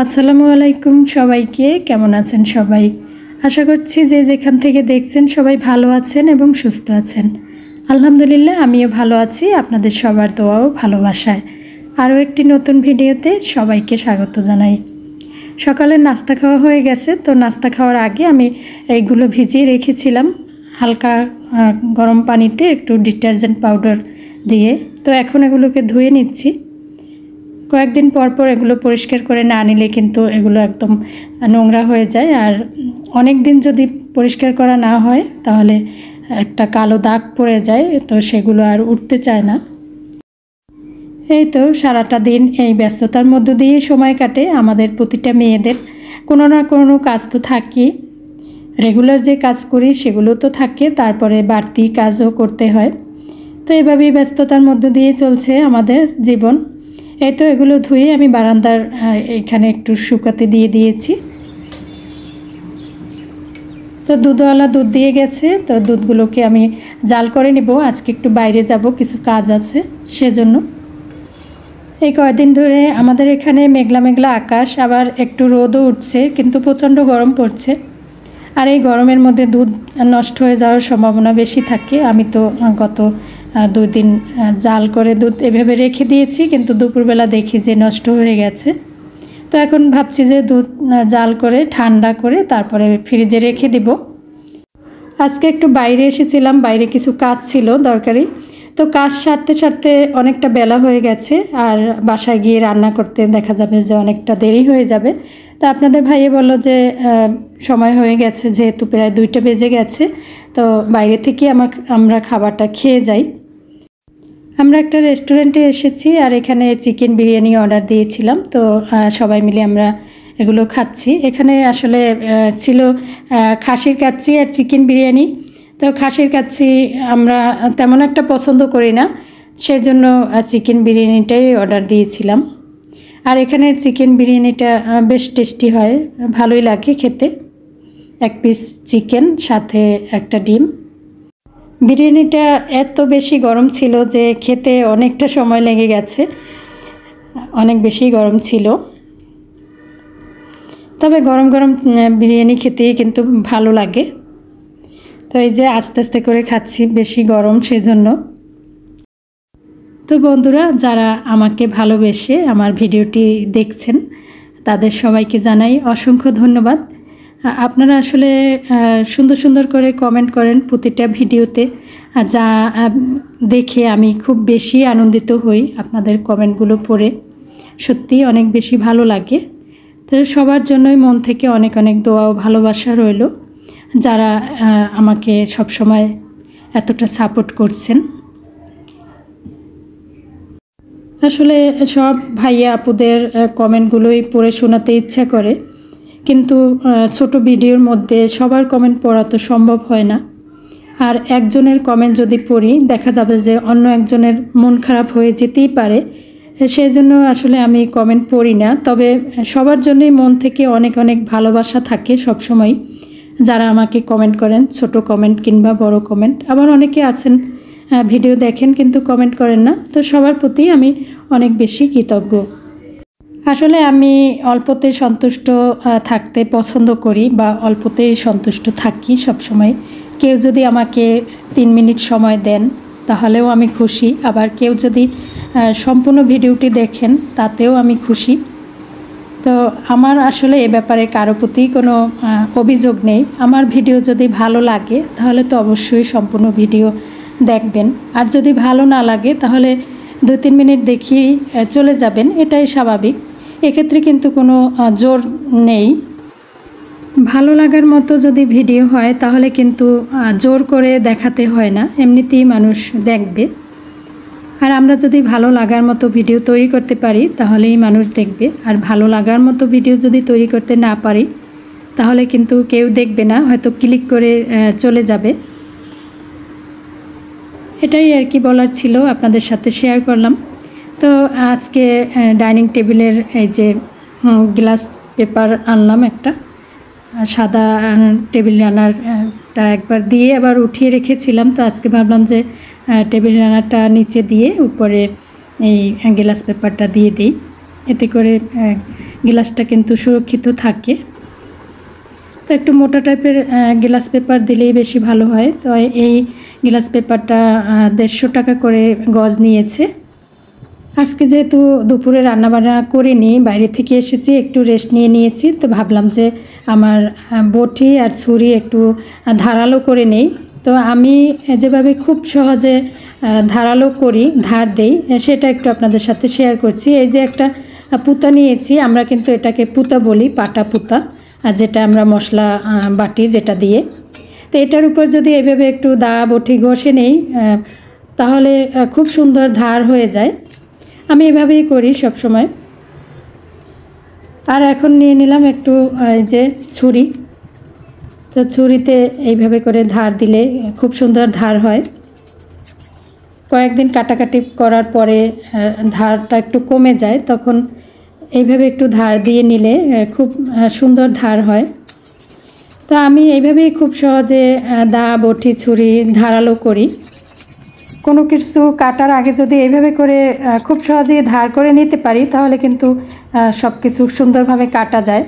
আসসালামু আলাইকুম সবাইকে। কেমন আছেন সবাই? আশা করছি যে যেখান থেকে দেখছেন সবাই ভালো আছেন এবং সুস্থ আছেন। আলহামদুলিল্লাহ আমিও ভালো আছি, আপনাদের সবার দোয়া ও ভালোবাসায়। আরও একটি নতুন ভিডিওতে সবাইকে স্বাগত জানাই। সকালের নাস্তা খাওয়া হয়ে গেছে, তো নাস্তা খাওয়ার আগে আমি এইগুলো ভিজিয়ে রেখেছিলাম হালকা গরম পানিতে একটু ডিটারজেন্ট পাউডার দিয়ে। তো এখন এগুলোকে ধুয়ে নিচ্ছি। কয়েকদিন পর পর এগুলো পরিষ্কার করে না নিলে কিন্তু এগুলো একদম নোংরা হয়ে যায়, আর অনেক দিন যদি পরিষ্কার করা না হয় তাহলে একটা কালো দাগ পড়ে যায়, তো সেগুলো আর উঠতে চায় না। এই তো সারাটা দিন এই ব্যস্ততার মধ্য দিয়ে সময় কাটে আমাদের প্রতিটা মেয়েদের। কোনো না কোনো কাজ তো থাকে, রেগুলার যে কাজ করি সেগুলো তো থাকে, তারপরে বাড়তি কাজও করতে হয়। তো এভাবেই ব্যস্ততার মধ্য দিয়ে চলছে আমাদের জীবন। এই তো এগুলো ধুয়ে আমি বারান্দার এখানে একটু শুকাতে দিয়ে দিয়েছি। তো দুধওয়ালা দুধ দিয়ে গেছে, তো দুধগুলোকে আমি জাল করে নিব। আজকে একটু বাইরে যাব, কিছু কাজ আছে সেজন্য। এই কয়েকদিন ধরে আমাদের এখানে মেঘলা মেঘলা আকাশ, আবার একটু রোদও উঠছে, কিন্তু প্রচণ্ড গরম পড়ছে। আর এই গরমের মধ্যে দুধ নষ্ট হয়ে যাওয়ার সম্ভাবনা বেশি থাকে। আমি তো গত 2 দিন জাল করে দুধ এভাবে রেখে দিয়েছি, কিন্তু দুপুরবেলা দেখি যে নষ্ট হয়ে গেছে। তো এখন ভাবছি যে দুধ জাল করে ঠান্ডা করে তারপরে ফ্রিজে রেখে দিব। আজকে একটু বাইরে এসেছিলাম, বাইরে কিছু কাজ ছিল দরকারি, তো কাজ সারতে সারতে অনেকটা বেলা হয়ে গেছে। আর বাসায় গিয়ে রান্না করতে দেখা যাবে যে অনেকটা দেরি হয়ে যাবে। তো আপনাদের ভাইয়ে বলল যে সময় হয়ে গেছে, যেহেতু প্রায় 2টা বেজে গেছে, তো বাইরে থেকে আমরা খাবারটা খেয়ে যাই। আমরা একটা রেস্টুরেন্টে এসেছি, আর এখানে চিকেন বিরিয়ানি অর্ডার দিয়েছিলাম। তো সবাই মিলে আমরা এগুলো খাচ্ছি। এখানে আসলে ছিল খাসির কাচ্চি আর চিকেন বিরিয়ানি। তো খাসির কাচ্চি আমরা তেমন একটা পছন্দ করি না, সেজন্য চিকেন বিরিয়ানিটাই অর্ডার দিয়েছিলাম। আর এখানে চিকেন বিরিয়ানিটা বেশ টেস্টি হয়, ভালোই লাগে খেতে। 1 পিস চিকেন সাথে একটা ডিম। বিরিয়ানিটা এত বেশি গরম ছিল যে খেতে অনেকটা সময় লেগে গেছে, অনেক বেশি গরম ছিল। তবে গরম গরম বিরিয়ানি খেতেই কিন্তু ভালো লাগে। তো এই যে আস্তে আস্তে করে খাচ্ছি, বেশি গরম সেজন্য। তো বন্ধুরা, যারা আমাকে ভালোবেসে আমার ভিডিওটি দেখছেন তাদের সবাইকে জানাই অসংখ্য ধন্যবাদ। আপনারা আসলে সুন্দর সুন্দর করে কমেন্ট করেন প্রতিটা ভিডিওতে, যা দেখে আমি খুব বেশি আনন্দিত হই। আপনাদের কমেন্টগুলো পড়ে সত্যি অনেক বেশি ভালো লাগে। তো সবার জন্যই মন থেকে অনেক অনেক দোয়া ও ভালোবাসা রইল, যারা আমাকে সবসময় এতটা সাপোর্ট করছেন। আসলে সব ভাইয়া আপুদের কমেন্টগুলোই পড়ে শোনাতে ইচ্ছা করে, কিন্তু ছোট ভিডিওর মধ্যে সবার কমেন্ট পড়া তো সম্ভব হয় না। আর একজনের কমেন্ট যদি পড়ি, দেখা যাবে যে অন্য একজনের মন খারাপ হয়ে যেতেই পারে, সেই জন্য আসলে আমি কমেন্ট পড়ি না। তবে সবার জন্যই মন থেকে অনেক অনেক ভালোবাসা থাকে সবসময়, যারা আমাকে কমেন্ট করেন, ছোট কমেন্ট কিংবা বড় কমেন্ট। আবার অনেকে আছেন ভিডিও দেখেন কিন্তু কমেন্ট করেন না, তো সবার প্রতি আমি অনেক বেশি কৃতজ্ঞ। আসলে আমি অল্পতে সন্তুষ্ট থাকতে পছন্দ করি, বা অল্পতেই সন্তুষ্ট থাকি সবসময়। কেউ যদি আমাকে 3 মিনিট সময় দেন তাহলেও আমি খুশি, আবার কেউ যদি সম্পূর্ণ ভিডিওটি দেখেন তাতেও আমি খুশি। তো আমার আসলে এ ব্যাপারে কারো প্রতি কোনো অভিযোগ নেই। আমার ভিডিও যদি ভালো লাগে তাহলে তো অবশ্যই সম্পূর্ণ ভিডিও দেখবেন, আর যদি ভালো না লাগে তাহলে 2-3 মিনিট দেখি চলে যাবেন, এটাই স্বাভাবিক। এক্ষেত্রে কিন্তু কোনো জোর নেই। ভালো লাগার মতো যদি ভিডিও হয় তাহলে কিন্তু জোর করে দেখাতে হয় না, এমনিতেই মানুষ দেখবে। আর আমরা যদি ভালো লাগার মতো ভিডিও তৈরি করতে পারি তাহলেই মানুষ দেখবে, আর ভালো লাগার মতো ভিডিও যদি তৈরি করতে না পারি তাহলে কিন্তু কেউ দেখবে না, হয়তো ক্লিক করে চলে যাবে। এটাই আর কি বলার ছিল, আপনাদের সাথে শেয়ার করলাম। তো আজকে ডাইনিং টেবিলের এই যে গ্লাস পেপার আনলাম, একটা সাদা টেবিল রানারটা একবার দিয়ে আবার উঠিয়ে রেখেছিলাম। তো আজকে ভাবলাম যে টেবিল রানারটা নিচে দিয়ে উপরে এই গ্লাস পেপারটা দিয়ে দিই। এতে করে গ্লাসটা কিন্তু সুরক্ষিত থাকে। তো একটু মোটা টাইপের গ্লাস পেপার দিলেই বেশি ভালো হয়। তো এই গ্লাস পেপারটা 150 টাকা করে গজ নিয়েছে। আজকে যেহেতু দুপুরে রান্নাবান্না করিনি, বাইরে থেকে এসেছি, একটু রেস্ট নিয়েছি, তো ভাবলাম যে আমার বটি আর ছুরি একটু ধারালো করে নেই। তো আমি যেভাবে খুব সহজে ধারালো করি, ধার দেই, সেটা একটু আপনাদের সাথে শেয়ার করছি। এই যে একটা পুঁতা নিয়েছি, আমরা কিন্তু এটাকে পুঁতা বলি, পাটা পুঁতা, আর যেটা আমরা মশলা বাটি যেটা দিয়ে। তো এটার উপর যদি এইভাবে একটু দা বটি ঘষে নেই, তাহলে খুব সুন্দর ধার হয়ে যায়। আমি এভাবেই করি সব সময়। আর এখন নিয়ে নিলাম একটু এই যে ছুরি। তো ছুরিতে এইভাবে করে ধার দিলে খুব সুন্দর ধার হয়। কয়েকদিন কাটাকাটি করার পরে ধারটা একটু কমে যায়, তখন এইভাবে একটু ধার দিয়ে নিলে খুব সুন্দর ধার হয়। তো আমি এইভাবেই খুব সহজে দা বটি ছুরি ধারালো করি। কোনো কিছু কাটার আগে যদি এইভাবে করে খুব সহজেই ধার করে নিতে পারি, তাহলে কিন্তু সব কিছু সুন্দরভাবে কাটা যায়।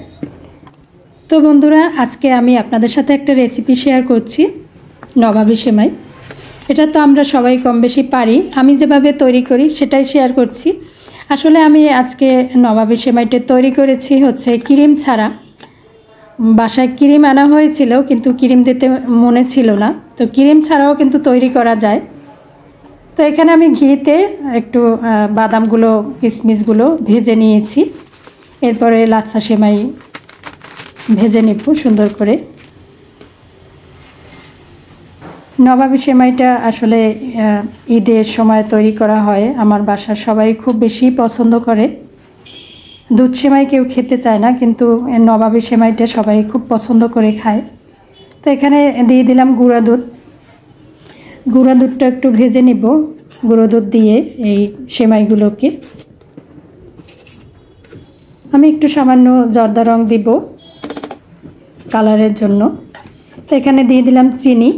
তো বন্ধুরা, আজকে আমি আপনাদের সাথে একটা রেসিপি শেয়ার করছি, নবাবী সেমাই। এটা তো আমরা সবাই কম বেশি পারি। আমি যেভাবে তৈরি করি সেটাই শেয়ার করছি। আসলে আমি আজকে নবাবী সেমাইটা তৈরি করেছি হচ্ছে ক্রিম ছাড়া। বাসায় ক্রিম আনা হয়েছিল, কিন্তু ক্রিম দিতে মনে ছিল না। তো ক্রিম ছাড়াও কিন্তু তৈরি করা যায়। তো এখানে আমি ঘিতে একটু বাদামগুলো কিশমিশগুলো ভেজে নিয়েছি। এরপরে লাচ্ছা সেমাই ভেজে নেব সুন্দর করে। নবাবী সেমাইটা আসলে ঈদের সময় তৈরি করা হয়। আমার বাসার সবাই খুব বেশি পছন্দ করে। দুধ সেমাই কেউ খেতে চায় না, কিন্তু নবাবী সেমাইটা সবাই খুব পছন্দ করে খায়। তো এখানে দিয়ে দিলাম গুঁড়া দুধ। গুঁড়া দুধটা একটু ভেজে নিব গুঁড়ো দুধ দিয়ে এই সেমাইগুলোকে। আমি একটু সামান্য জর্দা রং দিব কালারের জন্য। তো এখানে দিয়ে দিলাম চিনি,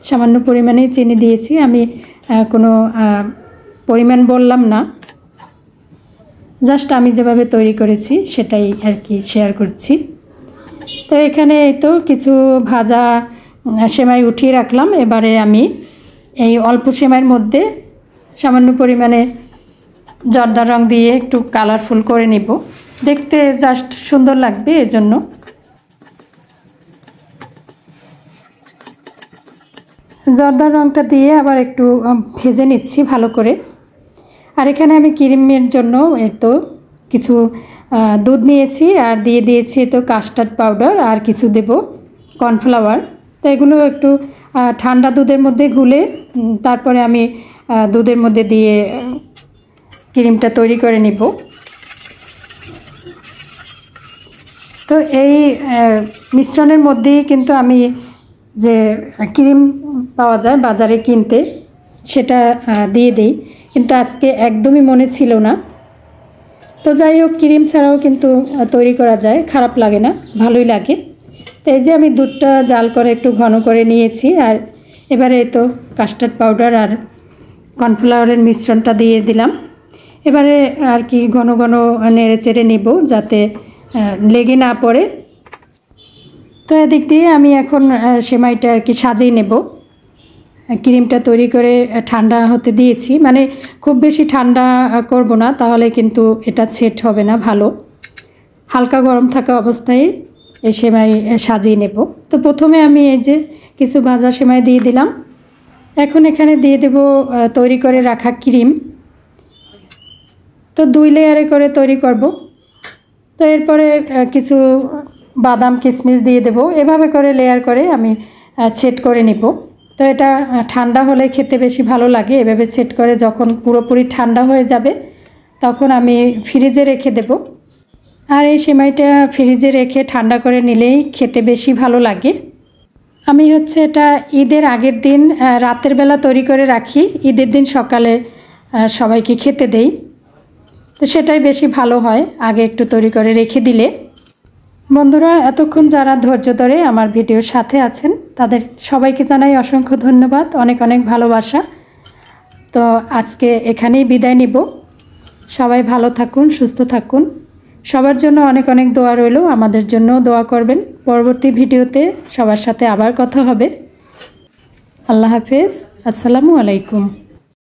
সামান্য পরিমাণে চিনি দিয়েছি। আমি কোনো পরিমাণ বললাম না, জাস্ট আমি যেভাবে তৈরি করেছি সেটাই আর কি শেয়ার করছি। তো এখানে এই তো কিছু ভাজা সেমাই উঠিয়ে রাখলাম। এবারে আমি এই অল্প সেমাইয়ের মধ্যে সামান্য পরিমাণে জর্দা রং দিয়ে একটু কালারফুল করে নিব, দেখতে জাস্ট সুন্দর লাগবে এজন্য। জর্দার রংটা দিয়ে আবার একটু ভেজে নিচ্ছি ভালো করে। আর এখানে আমি ক্রিমের জন্য তো কিছু দুধ নিয়েছি আর দিয়ে দিয়েছি তো কাস্টার্ড পাউডার, আর কিছু দেব কর্নফ্লাওয়ার। তো এগুলো একটু ঠান্ডা দুধের মধ্যে গুলে তারপরে আমি দুধের মধ্যে দিয়ে ক্রিমটা তৈরি করে নিব। তো এই মিশ্রণের মধ্যেই কিন্তু আমি যে ক্রিম পাওয়া যায় বাজারে কিনতে, সেটা দিয়ে দিই, কিন্তু আজকে একদমই মনে ছিল না। তো যাই হোক, ক্রিম ছাড়াও কিন্তু তৈরি করা যায়, খারাপ লাগে না, ভালোই লাগে। তো এই যে আমি দুধটা জাল করে একটু ঘন করে নিয়েছি। আর এবারে তো কাস্টার্ড পাউডার আর কর্নফ্লাওয়ারের মিশ্রণটা দিয়ে দিলাম। এবারে আর কি ঘন ঘন নেড়ে চেড়ে নেব যাতে লেগে না পড়ে। তো এদিক দিয়ে আমি এখন সেমাইটা আর কি সাজিয়ে নেব। ক্রিমটা তৈরি করে ঠান্ডা হতে দিয়েছি, মানে খুব বেশি ঠান্ডা করব না, তাহলে কিন্তু এটা সেট হবে না ভালো। হালকা গরম থাকা অবস্থায় এই সেমাই সাজিয়ে নেব। তো প্রথমে আমি এই যে কিছু ভাজা সেমাই দিয়ে দিলাম। এখন এখানে দিয়ে দেব তৈরি করে রাখা ক্রিম। তো 2 লেয়ারে করে তৈরি করব। তো এরপরে কিছু বাদাম কিশমিশ দিয়ে দেব। এভাবে করে লেয়ার করে আমি সেট করে নিব। তো এটা ঠান্ডা হলে খেতে বেশি ভালো লাগে। এভাবে সেট করে যখন পুরোপুরি ঠান্ডা হয়ে যাবে তখন আমি ফ্রিজে রেখে দেব। আর এই সেমাইটা ফ্রিজে রেখে ঠান্ডা করে নিলেই খেতে বেশি ভালো লাগে। আমি হচ্ছে এটা ঈদের আগের দিন রাতের বেলা তৈরি করে রাখি, ঈদের দিন সকালে সবাইকে খেতে দেই। তো সেটাই বেশি ভালো হয় আগে একটু তৈরি করে রেখে দিলে। বন্ধুরা, এতক্ষণ যারা ধৈর্য ধরে আমার ভিডিওর সাথে আছেন তাদের সবাইকে জানাই অসংখ্য ধন্যবাদ, অনেক অনেক ভালোবাসা। তো আজকে এখানেই বিদায় নিব। সবাই ভালো থাকুন, সুস্থ থাকুন। সবার জন্য অনেক অনেক দোয়া রইল, আমাদের জন্য দোয়া করবেন। পরবর্তী ভিডিওতে সবার সাথে আবার কথা হবে। আল্লাহ হাফেজ, আসসালামু আলাইকুম।